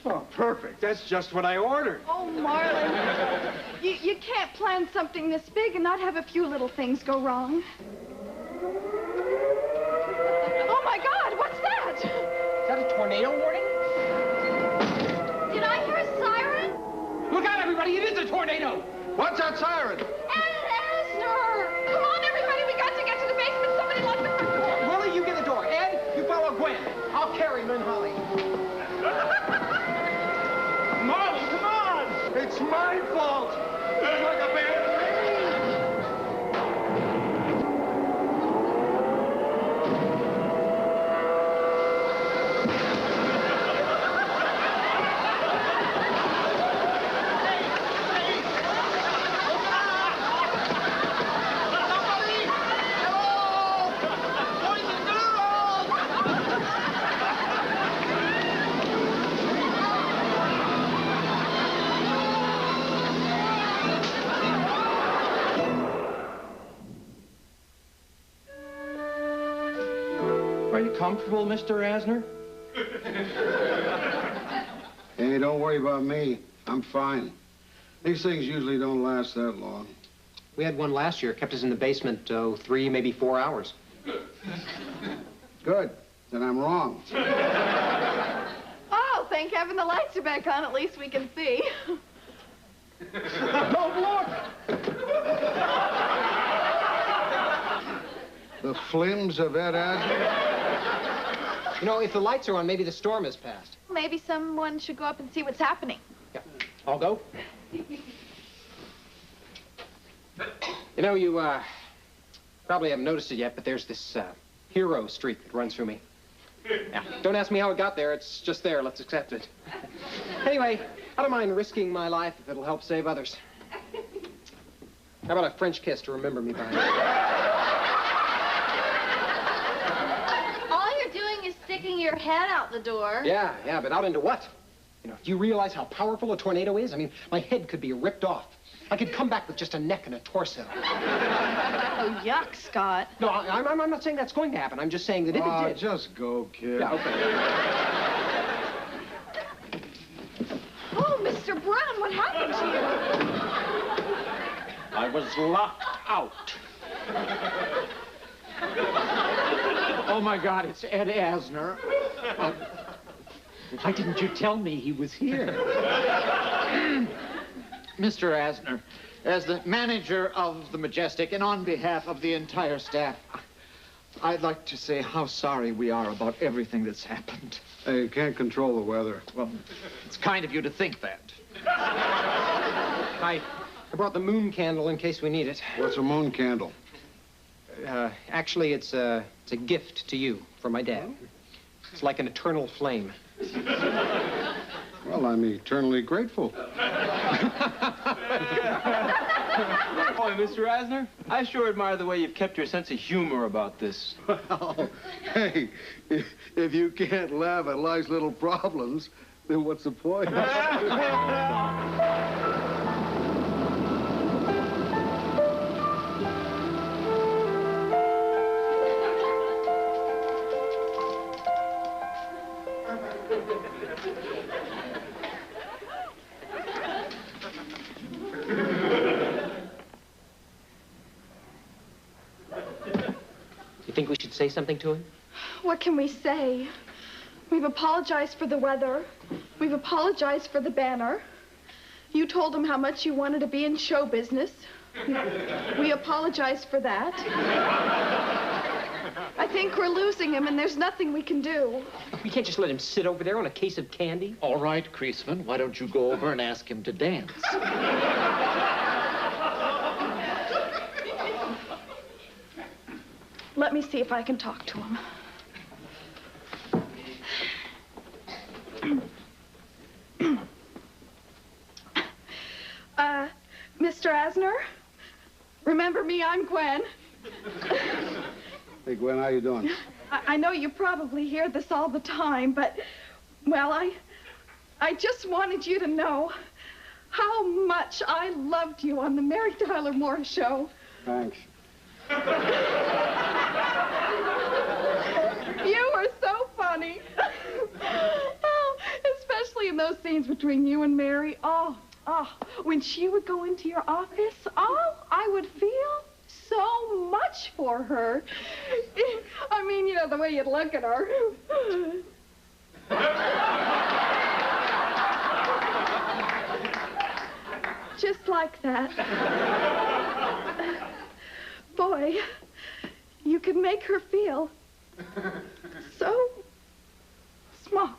Oh, perfect. That's just what I ordered. Oh, Marlon, you can't plan something this big and not have a few little things go wrong. Oh, my God, what's that? Is that a tornado warning? Did I hear a siren? Look out, everybody, it is a tornado! What's that siren? Asner! Come on, everybody, we got to get to the basement. Somebody lock the front door. Willie, you get the door. Ed, you follow Gwen. I'll carry Lynn Holly. Marlon, come on! It's my fault! It's like a bad Are you comfortable, Mr. Asner? Hey, don't worry about me. I'm fine. These things usually don't last that long. We had one last year. Kept us in the basement, 3, maybe 4 hours. Good. Then I'm wrong. Oh, thank heaven the lights are back on. At least we can see. Don't look! The flims of Ed Asner? You know, if the lights are on, maybe the storm has passed. Maybe someone should go up and see what's happening. Yeah. I'll go. You know, you probably haven't noticed it yet, but there's this hero streak that runs through me. Yeah. Don't ask me how it got there. It's just there. Let's accept it. Anyway, I don't mind risking my life if it'll help save others. How about a French kiss to remember me by? Sticking your head out the door. Yeah, but out into what? You know, do you realize how powerful a tornado is? I mean, my head could be ripped off. I could come back with just a neck and a torso. Oh, yuck, Scott. No, I'm not saying that's going to happen. I'm just saying that if it did... just go, kid. Yeah, okay. Oh, Mr. Brown, what happened to you? I was locked out. Oh, my God, it's Ed Asner. Why didn't you tell me he was here? Mr. Asner, as the manager of the Majestic and on behalf of the entire staff, I'd like to say how sorry we are about everything that's happened. Hey, you can't control the weather. Well, it's kind of you to think that. I brought the moon candle in case we need it. What's a moon candle? Actually, it's a gift to you from my dad. It's like an eternal flame. Well, I'm eternally grateful. Boy, Mr. Asner, I sure admire the way you've kept your sense of humor about this. Well, hey, if you can't laugh at life's little problems, then what's the point? You think we should say something to him? What can we say? We've apologized for the weather. We've apologized for the banner. You told him how much you wanted to be in show business. We apologize for that. I think we're losing him, and there's nothing we can do. We can't just let him sit over there on a case of candy. All right, Creasman, why don't you go over and ask him to dance? Let me see if I can talk to him. Mr. Asner? Remember me? I'm Gwen. Hey, Gwen, how you doing? I know you probably hear this all the time, but, well, I just wanted you to know how much I loved you on the Mary Tyler Moore Show. Thanks. You were so funny. Oh, especially seeing those scenes between you and Mary. Oh, when she would go into your office, I would feel so much for her. I mean, you know, the way you'd look at her. Just like that. Boy, you could make her feel so small.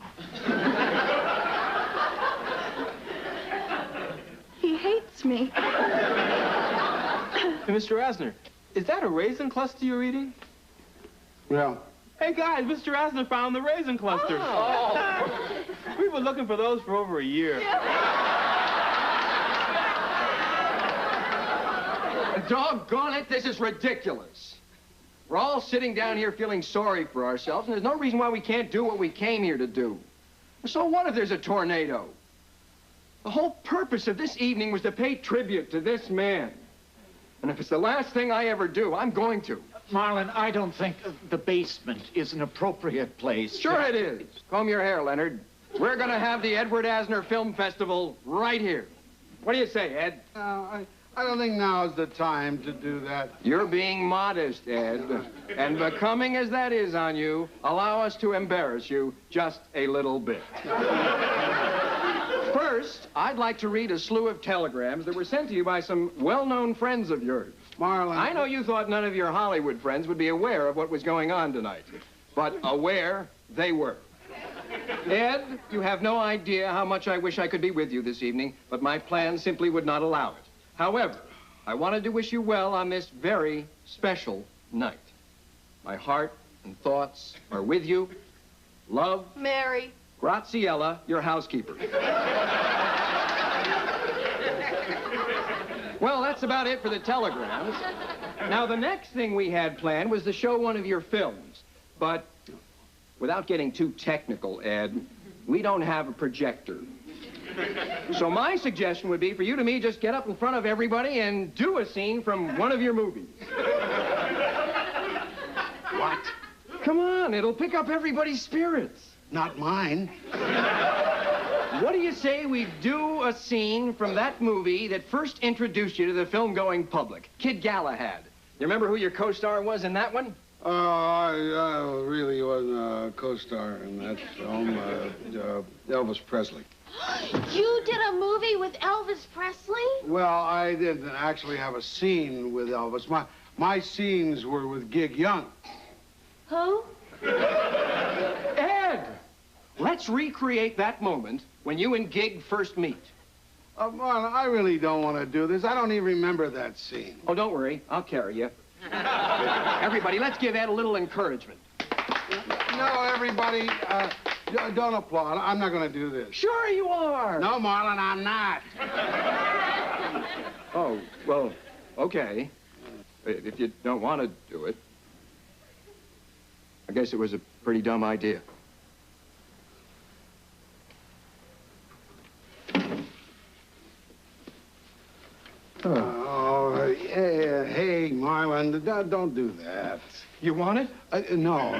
He hates me. Hey, Mr. Asner, is that a raisin cluster you're eating? Yeah. Hey, guys, Mr. Asner found the raisin clusters. Oh. We were looking for those for over a year. Doggone it, this is ridiculous. We're all sitting down here feeling sorry for ourselves, and there's no reason why we can't do what we came here to do. So what if there's a tornado? The whole purpose of this evening was to pay tribute to this man. And if it's the last thing I ever do, I'm going to. Marlon, I don't think the basement is an appropriate place. Sure it is. Comb your hair, Leonard. We're going to have the Edward Asner Film Festival right here. What do you say, Ed? I don't think now's the time to do that. You're being modest, Ed. And becoming as that is on you, allow us to embarrass you just a little bit. First, I'd like to read a slew of telegrams that were sent to you by some well-known friends of yours. Marlon. I know you thought none of your Hollywood friends would be aware of what was going on tonight, but aware they were. Ed, you have no idea how much I wish I could be with you this evening, but my plans simply would not allow it. However, I wanted to wish you well on this very special night. My heart and thoughts are with you. Love, Mary. Graziella, your housekeeper. Well, that's about it for the telegrams. Now, the next thing we had planned was to show one of your films. But without getting too technical, Ed, we don't have a projector. So my suggestion would be for you to me just get up in front of everybody and do a scene from one of your movies. What? Come on, it'll pick up everybody's spirits. Not mine. What do you say we do a scene from that movie that first introduced you to the film-going public? Kid Galahad. You remember who your co-star was in that one? I really wasn't a co-star in that film. Elvis Presley. You did a movie with Elvis Presley? Well, I didn't actually have a scene with Elvis. My scenes were with Gig Young. Who? Ed! Let's recreate that moment when you and Gig first meet. Marlon, I really don't want to do this. I don't even remember that scene. Oh, don't worry. I'll carry you. Everybody, let's give Ed a little encouragement. No, everybody, don't applaud. I'm not going to do this. Sure you are. No, Marlon, I'm not. Oh, well, okay. If you don't want to do it, I guess it was a pretty dumb idea. Oh, hey, Marlon, don't do that. You want it? No.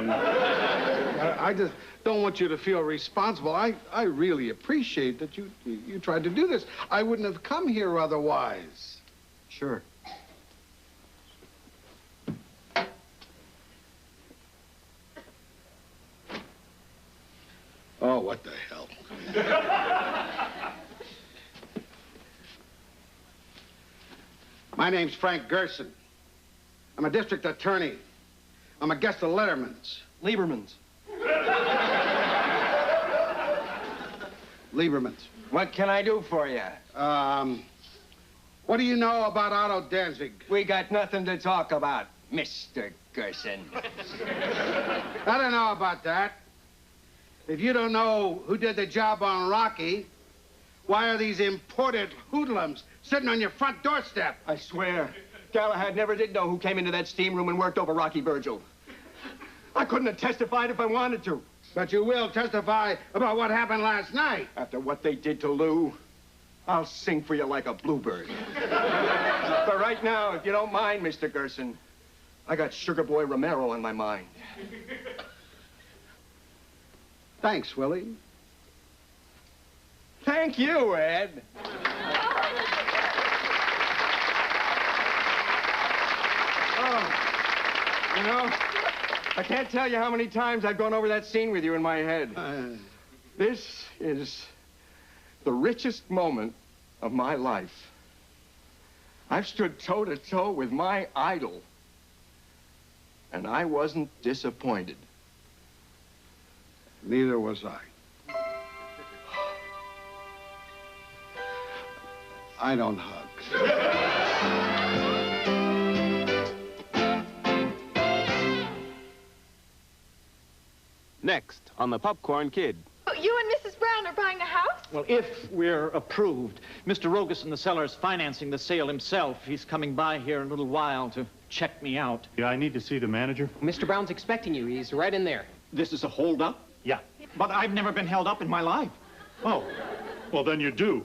I just don't want you to feel responsible. I really appreciate that you tried to do this. I wouldn't have come here otherwise. Sure. Oh, what the hell. My name's Frank Gerson. I'm a district attorney. I'm a guest of Letterman's. Lieberman's. Lieberman's. What can I do for you? What do you know about Otto Danzig? We got nothing to talk about, Mr. Gerson. I don't know about that. If you don't know who did the job on Rocky, why are these imported hoodlums sitting on your front doorstep? I swear, Galahad never did know who came into that steam room and worked over Rocky Virgil. I couldn't have testified if I wanted to. But you will testify about what happened last night. After what they did to Lou, I'll sing for you like a bluebird. But right now, if you don't mind, Mr. Gerson, I got Sugar Boy Romero on my mind. Thanks, Willie. Thank you, Ed. Oh, you know, I can't tell you how many times I've gone over that scene with you in my head. This is the richest moment of my life. I've stood toe-to-toe with my idol, and I wasn't disappointed. Neither was I. I don't hug. Next on The Popcorn Kid. Oh, you and Mrs. Brown are buying a house? Well, if we're approved, Mr. Rogus in the cellar is financing the sale himself. He's coming by here in a little while to check me out. Yeah, I need to see the manager. Mr. Brown's expecting you. He's right in there. This is a holdup? Yeah. But I've never been held up in my life. Oh, well, then you do.